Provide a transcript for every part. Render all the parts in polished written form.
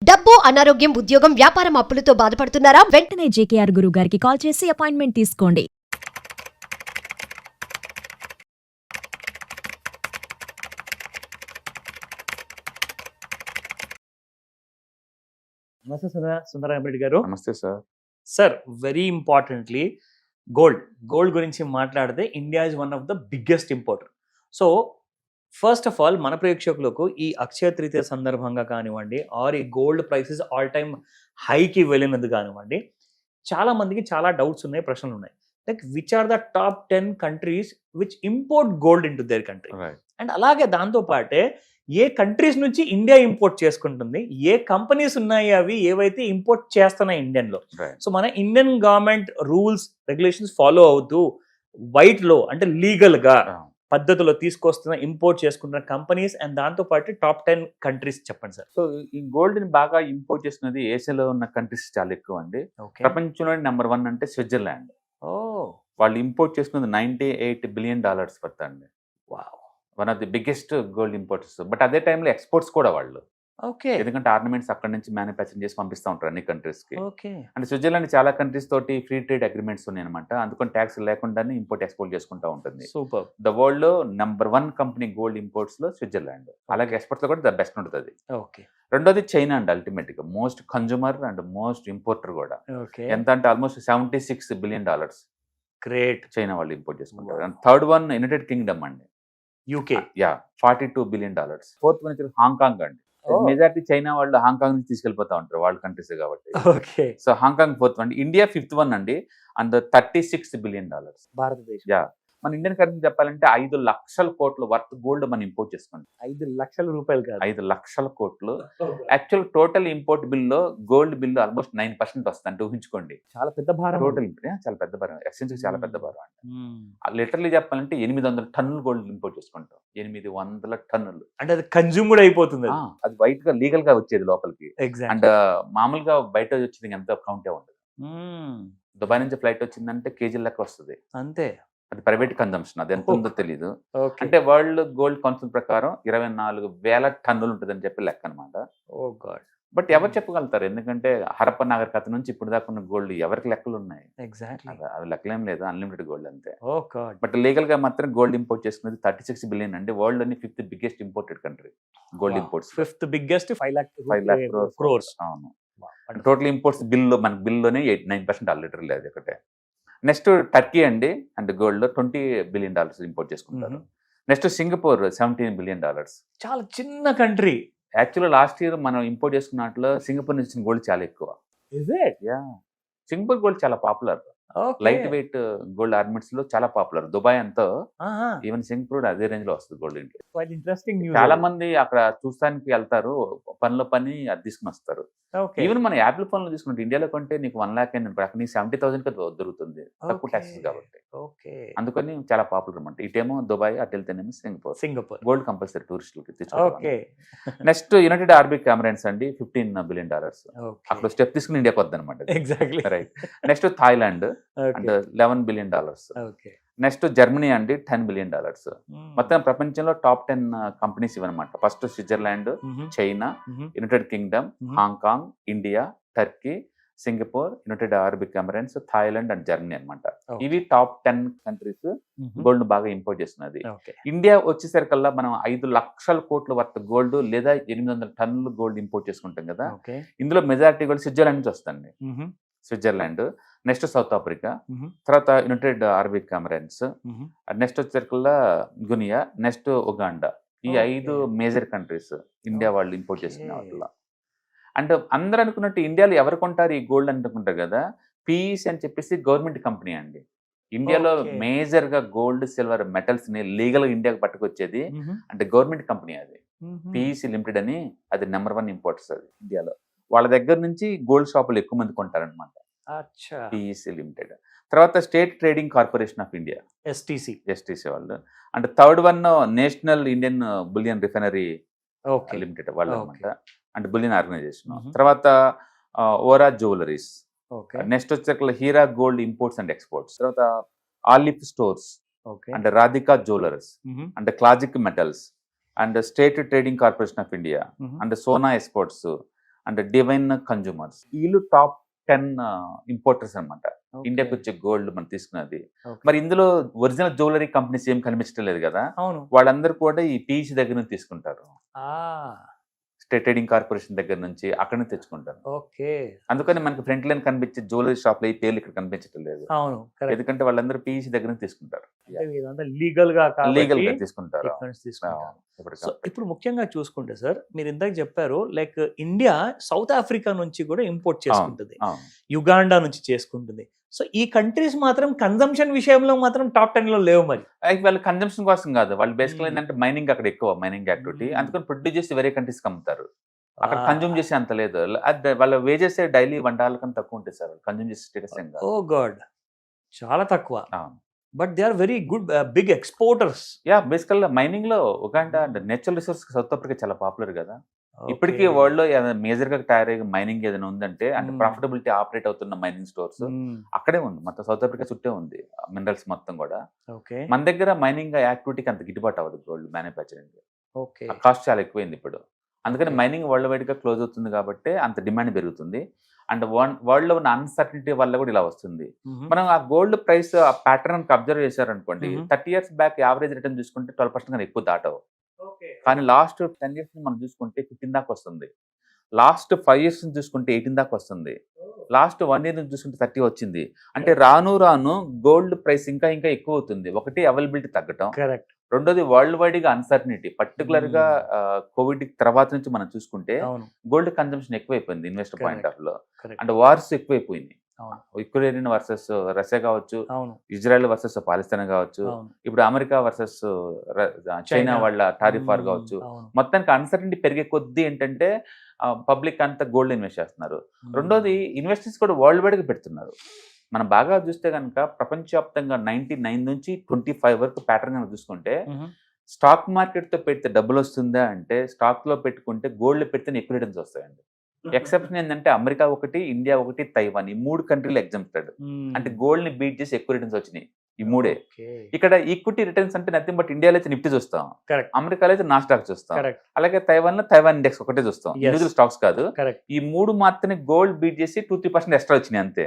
డబ్బు, అనారోగ్యం, ఉద్యోగం, వ్యాపారం అప్పులతో బాధపడుతున్నారా? వెంటనే జేకేఆర్ గురువు గారికి కాల్ చేసి అపాయింట్మెంట్ తీసుకోండి. నమస్తే సుందరరామరెడ్డి గారు. నమస్తే sir. Sir, very importantly gold గురించి మాట్లాడితే India is one of the biggest importer. So first of all మన ప్రేక్షకులకు ఈ అక్షయ తృతీయ సందర్భంగా కానివ్వండి, ఆర్ ఈ గోల్డ్ ప్రైసెస్ ఆల్ టైమ్ హైకి వెళ్ళినది కానివ్వండి, చాలా మందికి చాలా డౌట్స్ ఉన్నాయి, ప్రశ్నలు ఉన్నాయి. Like which are the top 10 countries which import gold into their country, and అలాగే దాంతో పాటే ఏ కంట్రీస్ నుంచి ఇండియా ఇంపోర్ట్ చేసుకుంటుంది, ఏ కంపెనీస్ ఉన్నాయి అవి ఏవైతే ఇంపోర్ట్ చేస్తున్నాయి ఇండియన్లో. సో మన Indian government rules regulations follow అవుతూ వైట్ లో అంటే లీగల్ గా పద్ధతిలో తీసుకొస్తున్న ఇంపోర్ట్ చేసుకుంటున్న కంపెనీస్ అండ్ దాంతో పాటు టాప్ 10 కంట్రీస్ చెప్పండి సార్. సో ఈ గోల్డ్ ని బాగా ఇంపోర్ట్ చేస్తున్నది ఏషియాలో ఉన్న కంట్రీస్ చాలా ఎక్కువ అండి. ప్రపంచంలో నెంబర్ 1 అంటే స్విట్జర్లాండ్. వాళ్ళు ఇంపోర్ట్ చేసుకున్నది $98 బిలియన్ వర్త్ అండి. One of the biggest gold importers. But అదే టైంలో ఎక్స్పోర్ట్స్ కూడా వాళ్ళు. ఎందుకంటే ఆర్నమెంట్స్ అక్కడ నుంచి మ్యానుఫ్యాక్చరింగ్ చేసి పంపిస్తూ ఉంటారు అన్ని కంట్రీస్ కి. అంటే స్విట్జర్లాండ్ చాలా కంట్రీస్ తోటి ఫ్రీ ట్రేడ్ అగ్రిమెంట్స్ ఉన్నాయి అనమాట. అందుకని ట్యాక్స్ లేకుండానే ఇంపోర్ట్ ఎక్స్పోర్ట్ చేసుకుంటూ ఉంటుంది. సూపర్. ద వరల్డ్ లో నెంబర్ 1 కంపెనీ గోల్డ్ ఇంపోర్ట్స్ లో స్విట్జర్లాండ్. అలాగే ఎక్స్పోర్ట్స్ లో కూడా ద బెస్ట్ ఉంటుంది. రెండోది చైనా అండి. అల్టిమేట్ గా most consumer and most importer కూడా. ఎంత అంటే ఆల్మోస్ట్ $76 బిలియన్. గ్రేట్. చైనా వాళ్ళు ఇంపోర్ట్ చేసుకుంటారు. And third one United Kingdom అండి, యూకే. $42 బిలియన్. ఫోర్త్ వన్ వచ్చి హాంకాంగ్ అండి. మెజారిటీ చైనా వాళ్ళు హాంకాంగ్ నుంచి తీసుకెళ్లిపోతా ఉంటారు, వాళ్ళ కంట్రీస్ కాబట్టి. So Hong Kong fourth one. India 5th one అండి, అండ్ $36 బిలియన్. భారతదేశం. మన ఇండియన్ కరెన్సీ చెప్పాలంటే 5 లక్షల కోట్ల వర్త్ గోల్డ్ మనం ఇంపోర్ట్ చేసుకుంటాం. 5 లక్షల రూపాయలు కాదు, 5 లక్షల కోట్లు. యాక్చువల్ టోటల్ ఇంపోర్ట్ బిల్లో గోల్డ్ బిల్లు ఆల్మోస్ట్ 9% వస్తుంది అంటే ఊహించుకోండి. చాలా పెద్ద భారం. టోటల్ చాలా పెద్ద భారం, ఎక్స్చేంజ్ చాలా పెద్ద భారం అంటే. లిటరలీ చెప్పాలంటే 800 టన్నులు గోల్డ్ ఇంపోర్ట్ చేసుకుంటాం. 800 టన్నులు అంటే అది కన్జ్యూమ్డ్ అయిపోతుంది. అది వైట్ గా లీగల్ గా వచ్చేది లోపలికి. అండ్ మామూలుగా బయట వచ్చేది ఎంత కౌంటే ఉండదు. దుబాయ్ నుంచి ఫ్లైట్ వచ్చిందంటే కేజీల లెక్క వస్తుంది అంతే. అది ప్రైవేట్ కన్జంప్షన్, అది ఎంత ఉందో తెలీదు. అంటే వరల్డ్ గోల్డ్ కౌన్సిల్ ప్రకారం 24,000 టన్నులు ఉంటుందని చెప్పి లెక్క అనమాట. బట్ ఎవరు చెప్పగలుగుతారు? ఎందుకంటే హరప్ప నాగరికత నుంచి ఇప్పుడు దాకా ఉన్న గోల్డ్ ఎవరికి లెక్కలు ఉన్నాయి? అవి లెక్కలేం లేదు, అన్లిమిటెడ్ గోల్డ్ అంతే. బట్ లీగల్ గా మాత్రం గోల్డ్ ఇంపోర్ట్ చేసుకునేది 36 బిలియన్ అండి. వరల్డ్ అని 5th biggest imported country gold imports. 5th biggest 5 lakh crores. అవును. టోటల్ ఇంపోర్ట్స్ బిల్లో మన బిల్లోనే 9% ఆల్రెడీ లేదు ఒకటే. నెక్స్ట్ టర్కీ అండి, అండ్ గోల్డ్ లో $20 బిలియన్ ఇంపోర్ట్ చేసుకుంటారు. Next Singapore $17 billion. చాలా చిన్న కంట్రీ. యాక్చువల్లీ లాస్ట్ ఇయర్ మనం ఇంపోర్ట్ చేసుకున్నట్లు సింగపూర్ నుంచి గోల్డ్ చాలా ఎక్కువ. సింగపూర్ గోల్డ్ చాలా popular. Light weight gold ornaments లో చాలా పాపులర్. దుబాయ్ అంతా ఈవెన్ సింగపూర్ అదే రేంజ్ లో వస్తుంది గోల్డ్ ఇంటి. ఇంట్రెస్టింగ్. చాలా మంది అక్కడ చూస్తానికి వెళ్తారు, పనిలో పని అది తీసుకుని వస్తారు. ఈవెన్ మన యాపిల్ ఫోన్ లో తీసుకుంటే ఇండియాలో కొంటే నీకు 1 lakh అయింది, అక్కడ నీకు 70,000 దొరుకుతుంది, తక్కువ ట్యాక్సెస్ కాబట్టి. అందుకని చాలా పాపులర్ అనమాట. ఇటేమో దుబాయ్, అటు వెళ్తేనేమో సింగపూర్. గోల్డ్ కంపల్సరీ టూరిస్టులకి తెచ్చుకోవాలి. నెక్స్ట్ యునైటెడ్ అరబ్ ఎమిరేట్స్ అండి, $15 బిలియన్. అక్కడ స్టెప్ తీసుకుని ఇండియాకి వద్దు అనమాట. Right. Next Thailand and $11 billion. Next Germany అండి, $10 బిలియన్. మొత్తం ప్రపంచంలో టాప్ 10 కంపెనీస్ ఇవన్నమాట. First Switzerland, China, United Kingdom, Hong Kong, India, Turkey, Singapore, United Arab Emirates, Thailand and Germany అనమాట. ఇవి టాప్ 10 కంట్రీస్ గోల్డ్ బాగా ఇంపోర్ట్ చేస్తున్నది. ఇండియా వచ్చేసరికల్లా మనం 5 లక్షల కోట్ల వర్త్ గోల్డ్ లేదా 800 టన్నులు గోల్డ్ ఇంపోర్ట్ చేసుకుంటాం కదా. ఇందులో మెజారిటీ గోల్డ్ స్విట్జర్లాండ్ నుంచి వస్తుంది. స్విట్జర్లాండ్, నెక్స్ట్ సౌత్ ఆఫ్రికా, తర్వాత యునైటెడ్ అరబ్ ఎమిరేట్స్, నెక్స్ట్ వచ్చేసరికల్లా గునియా, నెక్స్ట్ ఉగాండా. ఈ 5 మేజర్ కంట్రీస్ ఇండియా వాళ్ళు ఇంపోర్ట్ చేసుకునే వాటిలో. అంటే అందరూ అనుకున్నట్టు ఇండియాలో ఎవరు కొంటారు ఈ గోల్డ్ అనుకుంటారు కదా. పిఈసి అని చెప్పేసి గవర్నమెంట్ కంపెనీ అండి. ఇండియాలో మేజర్ గా గోల్డ్, సిల్వర్, మెటల్స్ ని లీగల్ గా ఇండియాకి పట్టుకొచ్చేది అంటే గవర్నమెంట్ కంపెనీ. అది పిఈసి లిమిటెడ్ అని, అది నెంబర్ 1 ఇంపోర్టర్స్ అది ఇండియాలో. వాళ్ళ దగ్గర నుంచి గోల్డ్ షాపులు ఎక్కువ మంది కొంటారనమాట. PEC limited. తర్వాత State Trading Corporation of India, STC వాళ్ళు. And third one National Indian Bullion Refinery Limited వాళ్ళు అనమాట, అంటే బులియన్ ఆర్గనైజేషన్. తర్వాత ఓరా జ్యువెలరీస్. నెక్స్ట్ వచ్చే Heera gold imports and exports. తర్వాత Alif stores and Radhika jewellers and classic metals and State Trading Corporation of India and Sona exports and Divine consumers, వీళ్ళు top 10 importers అనమాట ఇండియాకి వచ్చే గోల్డ్ మనం తీసుకున్నది. మరి ఇందులో ఒరిజినల్ జ్యువెలరీ కంపెనీస్ ఏం కనిపించడం లేదు కదా, అవును. వాళ్ళందరూ కూడా ఈ పీసీ దగ్గర నుంచి తీసుకుంటారు, స్టేట్ ట్రేడింగ్ కార్పొరేషన్ దగ్గర నుంచి అక్కడ నుంచి తెచ్చుకుంటారు. ఓకే. అందుకని మనకి ఫ్రంట్ లైన్ కనిపించే జ్యువెలరీ షాప్ లో ఈ పేర్లు ఇక్కడ కనిపించడం లేదు. అవును, ఎందుకంటే వాళ్ళందరూ పీసీ దగ్గర నుంచి తీసుకుంటారు, లీగల్ గా తీసుకుంటారు. సో ఇప్పుడు ముఖ్యంగా చూసుకుంటే సార్, మీరు ఇందాక చెప్పారు లైక్ ఇండియా సౌత్ ఆఫ్రికా నుంచి కూడా ఇంపోర్ట్ చేసుకుంటుంది, యుగాండా నుంచి చేసుకుంటుంది. సో ఈ కంట్రీస్ మాత్రం కన్జంప్షన్ విషయంలో మాత్రం టాప్ 10 లో లేవు. మరి వాళ్ళ కన్జంప్షన్ కోసం కాదు, వాళ్ళు బేసికల్ ఏంటంటే మైనింగ్ అక్కడ ఎక్కువ, మైనింగ్ యాక్టివిటీ, అందుకని ప్రొడ్యూస్ చేసి వేరే కంట్రీస్ అమ్ముతారు. అక్కడ కన్జ్యూమ్ చేసే అంత లేదు, వాళ్ళ వేజెస్ డైలీ $1 కన్నా తక్కువ ఉంటాయి సార్, కన్జ్యూమ్ చేసే స్టేటస్ ఏం కాదు. ఓ గాడ్, చాలా తక్కువ. But they are very good big exporters. Basically mining లో Uganda and natural resource South Africa చాలా పాపులర్ కదా. ఇప్పటికీ వరల్డ్ లో మేజర్ గా తయారయ్యే మైనింగ్ ఏదైనా ఉందంటే అంటే ప్రాఫిటబిలిటీ ఆపరేట్ అవుతున్న మైనింగ్ స్టోర్స్ అక్కడే ఉంది, మొత్తం సౌత్ ఆఫ్రికా చుట్టే ఉంది మినరల్స్ మొత్తం కూడా. మన దగ్గర మైనింగ్ యాక్టివిటీకి అంత గిట్టుబాటు అవ్వదు గోల్డ్ మ్యానుఫ్యాక్చరింగ్, కాస్ట్ చాలా ఎక్కువైంది ఇప్పుడు. అందుకని మైనింగ్ వరల్డ్ వైడ్ గా క్లోజ్ అవుతుంది కాబట్టి అంత డిమాండ్ పెరుగుతుంది. అండ్ వరల్డ్ లో ఉన్న అన్సర్టనిటీ వల్ల కూడా ఇలా వస్తుంది. మనం ఆ గోల్డ్ ప్రైస్ ఆ ప్యాటర్న్ అబ్జర్వ్ చేశారనుకోండి, 30 years బ్యాక్ యావరేజ్ రిటర్న్ చూసుకుంటే 12% కన్నా ఎక్కువ దాటవు. కానీ లాస్ట్ 10 years మనం చూసుకుంటే 15 దాకా వస్తుంది, లాస్ట్ 5 years చూసుకుంటే 18 దాకా వస్తుంది, లాస్ట్ 1 year చూసుకుంటే 30 వచ్చింది. అంటే రాను రాను గోల్డ్ ప్రైస్ ఇంకా ఇంకా ఎక్కువ అవుతుంది. ఒకటి అవైలబిలిటీ తగ్గటం, రెండోది వరల్డ్ వైడ్ గా అన్సర్టనిటీ, పర్టికులర్ గా కోవిడ్ తర్వాత నుంచి మనం చూసుకుంటే గోల్డ్ కన్జంప్షన్ ఎక్కువైపోయింది ఇన్వెస్టర్ పాయింట్ ఆఫ్ లో. అండ్ వార్స్ ఎక్కువైపోయింది, యుక్రెయిన్ వర్సెస్ రష్యా కావచ్చు, ఇజ్రాయెల్ వర్సెస్ పాకిస్తాన్ కావచ్చు, ఇప్పుడు అమెరికా వర్సెస్ చైనా వాళ్ళ టారిఫ్ వార్ కావచ్చు. మొత్తానికి అన్సర్టనిటీ పెరిగే కొద్దీ ఏంటంటే పబ్లిక్ అంతా గోల్డ్ ఇన్వెస్ట్ చేస్తున్నారు. రెండోది ఇన్వెస్టర్స్ కూడా వరల్డ్ వైడ్ గా పెడుతున్నారు. మనం బాగా చూస్తే కనుక ప్రపంచవ్యాప్తంగా 99 నుంచి 25 వరకు ప్యాటర్న్ కనుక చూసుకుంటే స్టాక్ మార్కెట్ తో పెడితే డబ్బులు వస్తుందా అంటే స్టాక్ లో పెట్టుకుంటే గోల్డ్ పెడితే ఎక్కువ రిటర్న్స్ వస్తాయండి. ఎక్సెప్షన్ ఏంటంటే అమెరికా ఒకటి, ఇండియా ఒకటి, తైవాన్, ఈ 3 కంట్రీలు ఎగ్జాంప్టెడ్. అంటే గోల్డ్ ని బీట్ చేసి ఎక్కువ రిటర్న్స్ వచ్చినాయి ఈ 3. ఇక్కడ ఈక్విటీ రిటర్న్స్ అంటే నథింగ్ బట్ ఇండియాలో అయితే నిఫ్టీ చూస్తాం, అమెరికాలో అయితే నాస్డాక్ చూస్తాం, అలాగే తైవాన్ లో తైవాన్ ఇండెక్స్ ఒకటే చూస్తాం, ఇండివిజువల్ స్టాక్స్ కాదు. ఈ 3 మాత్రమే గోల్డ్ బీట్ చేసి 2-3% ఎక్స్ట్రా వచ్చినాయి అంతే.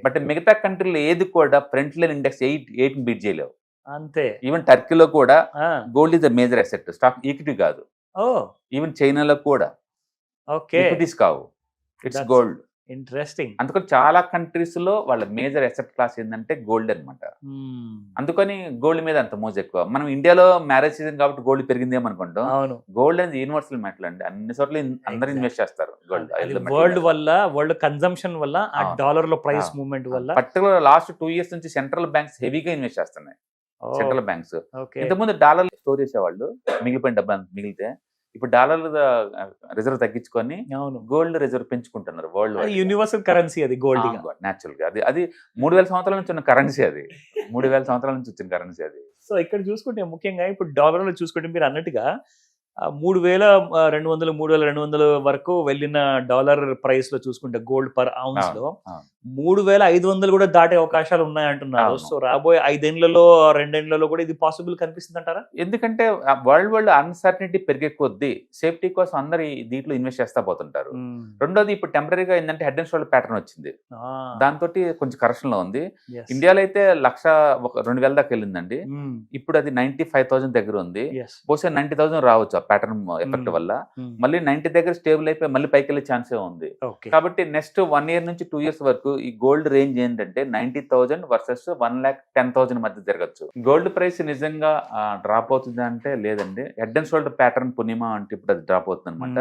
బట్ మిగతా కంట్రీలో ఏది కూడా ఫ్రంట్ లైన్ ఇండెక్స్ 8 బీట్ చేయలేవు అంతే. ఈవెన్ టర్కీలో కూడా gold is the major asset, stock equity కాదు. ఈవెన్ చైనాలో కూడా ఈక్విటీస్ కావు, ఇట్స్ గోల్డ్. ఇంట్రెస్టింగ్. అందుకని చాలా కంట్రీస్ లో వాళ్ళ మేజర్ అసెట్ క్లాస్ ఏంటంటే గోల్డ్ అనమాట. అందుకని గోల్డ్ మీద అంత మోజు ఎక్కువ. మనం ఇండియాలో మ్యారేజ్ సీజన్ కాబట్టి గోల్డ్ పెరిగిందేమో అనుకుంటాం. గోల్డ్ అనేది యూనివర్సల్ మెటల్ అండి, అన్ని చోట్ల అందరూ ఇన్వెస్ట్ చేస్తారు గోల్డ్. వరల్డ్ వల్ల, వరల్డ్ కన్జంప్షన్ వల్ల, ఆ డాలర్ లో ప్రైస్ మూవ్మెంట్ వల్ల, పర్టికులర్ లాస్ట్ 2 years నుంచి సెంట్రల్ బ్యాంక్స్ హెవీగా ఇన్వెస్ట్ చేస్తున్నాయి. సెంట్రల్ బ్యాంక్స్ ఇంతకుముందు డాలర్లు స్టోర్ చేసేవాళ్ళు, మిగిలిపోయిన డబ్బు మిగిలితే ఇప్పుడు డాలర్ రిజర్వ్ తగ్గించుకొని గోల్డ్ రిజర్వ్ పెంచుకుంటున్నారు వరల్డ్ వైడ్. యూనివర్సల్ కరెన్సీ అది గోల్డ్ న్యాచురల్ గా. అది 3000 సంవత్సరాల నుంచి ఉన్న కరెన్సీ, అది 3000 సంవత్సరాల నుంచి వచ్చిన కరెన్సీ అది. సో ఇక్కడ చూసుకుంటే ముఖ్యంగా ఇప్పుడు డాలర్ లో చూసుకుంటే మీరు అన్నట్టుగా 3,200 3,200 వరకు వెళ్ళిన డాలర్ ప్రైస్ లో చూసుకుంటే గోల్డ్ పర్ ఔన్స్ లో 3,500 కూడా దాటే అవకాశాలు ఉన్నాయంటున్నారు. సో రాబోయే 5 ఏళ్లలో 2 ఏళ్లలో కూడా ఇది పాసిబుల్ కనిపిస్తుంది అంటారా? ఎందుకంటే వరల్డ్ అన్సర్టనిటీ పెరిగే కొద్దీ సేఫ్టీ కోసం అందరు దీంట్లో ఇన్వెస్ట్ చేస్తా పోతుంటారు. రెండోది ఇప్పుడు టెంపరీగా ఏంటంటే హెడ్ అండ్ షోల్డర్ ప్యాటర్న్ వచ్చింది, దాంతో కొంచెం కరెక్షన్ లో ఉంది. ఇండియాలో అయితే 1,02,000 దాకా వెళ్ళిందండి, ఇప్పుడు అది 95,000 దగ్గర ఉంది. బహుశా 90,000 రావచ్చు ప్యాటర్న్ ఎఫెక్ట్ వల్ల. మళ్ళీ 90 దగ్గర స్టేబుల్ అయిపోయి మళ్ళీ పైకి వెళ్ళే ఛాన్సే ఉంది. కాబట్టి నెక్స్ట్ 1 year నుంచి 2 years వరకు ఈ గోల్డ్ రేంజ్ ఏంటంటే 90,000 వర్సెస్ 1,10,000 మధ్య జరగచ్చు. గోల్డ్ ప్రైస్ నిజంగా డ్రాప్ అవుతుంది అంటే లేదండి, హెడ్ అండ్ షోల్డర్ ప్యాటర్న్ పూర్ణిమ అంటే ఇప్పుడు అది డ్రాప్ అవుతుంది అనమాట.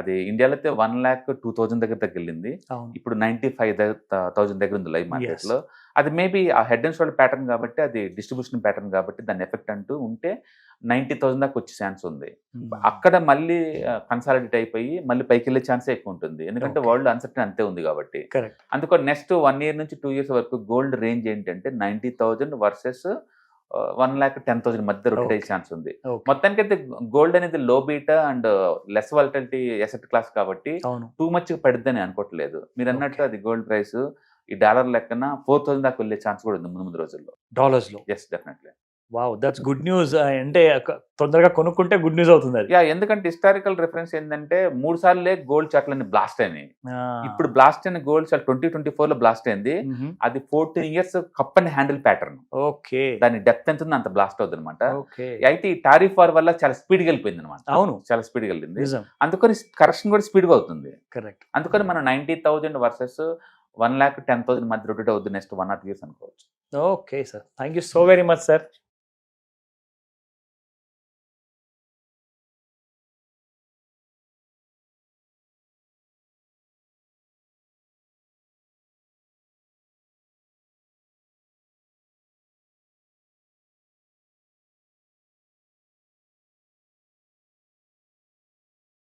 అది ఇండియాలో అయితే 1,02,000 దగ్గర వెళ్ళింది, ఇప్పుడు 95,000 దగ్గర ఉంది లైవ్ మార్కెట్ లో. అది మేబీ ఆ హెడ్ అండ్ షోల్డర్ ప్యాటర్న్ కాబట్టి, అది డిస్ట్రిబ్యూషన్ ప్యాటర్న్ కాబట్టి దాని ఎఫెక్ట్ అంటూ ఉంటే 90,000 దాకా వచ్చే ఛాన్స్ ఉంది. అక్కడ మళ్ళీ కన్సాలిడేట్ అయిపోయి మళ్ళీ పైకి వెళ్ళే ఛాన్సే ఎక్కువ ఉంటుంది, ఎందుకంటే వరల్డ్ అన్సర్టన్ అంతే ఉంది కాబట్టి. అందుకని నెక్స్ట్ 1 year నుంచి 2 years వరకు గోల్డ్ రేంజ్ ఏంటంటే 90,000 వర్సెస్ 1,10,000 మధ్య రొటేట్ అయ్యే ఛాన్స్ ఉంది. మొత్తానికి అయితే గోల్డ్ అనేది లో beta and less volatility asset class కాబట్టి టూ మచ్ పడిద్దని అనుకోవట్లేదు. మీరు అన్నట్టు అది గోల్డ్ ప్రైస్ ఈ డాలర్ లెక్కన 4,000 దాకా వెళ్ళే ఛాన్స్ కూడా ఉంది ముందు రోజుల్లో డాలర్స్ లో. Yes, definitely. Wow, that's good news. అంటే తొందరగా కొనుక్కుంటే గుడ్ న్యూస్ అవుతుంది అది. యా, ఎందుకంటే హిస్టారికల్ రిఫరెన్స్ ఏంటంటే 3 సార్లే గోల్డ్ చాట్లని బ్లాస్ట్ అయినాయి. ఇప్పుడు బ్లాస్ట్ అయిన గోల్డ్ చాట్ 2024 లో బ్లాస్ట్ అయింది. అది 14 years cup and handle pattern. Okay, దాని డెప్త్ ఎంత ఉంది అంత బ్లాస్ట్ అవుతుంది అనమాట. ఓకే. అయితే ఈ టారిఫ్ వార్ వల్ల చాలా స్పీడ్ గా వెళ్ళిపోయింది అనమాట. అవును, చాలా స్పీడ్ గా వెళ్ళింది. నిజం, అందుకని కరెక్షన్ కూడా స్పీడ్ గా అవుతుంది. కరెక్ట్. అందుకని మనం 90,000 వర్సెస్ 1,10,000 మధ్య రొటేట్ అవుతుంది నెక్స్ట్ 1 or 2 years అనుకోవచ్చు. Okay sir, thank you so very much sir.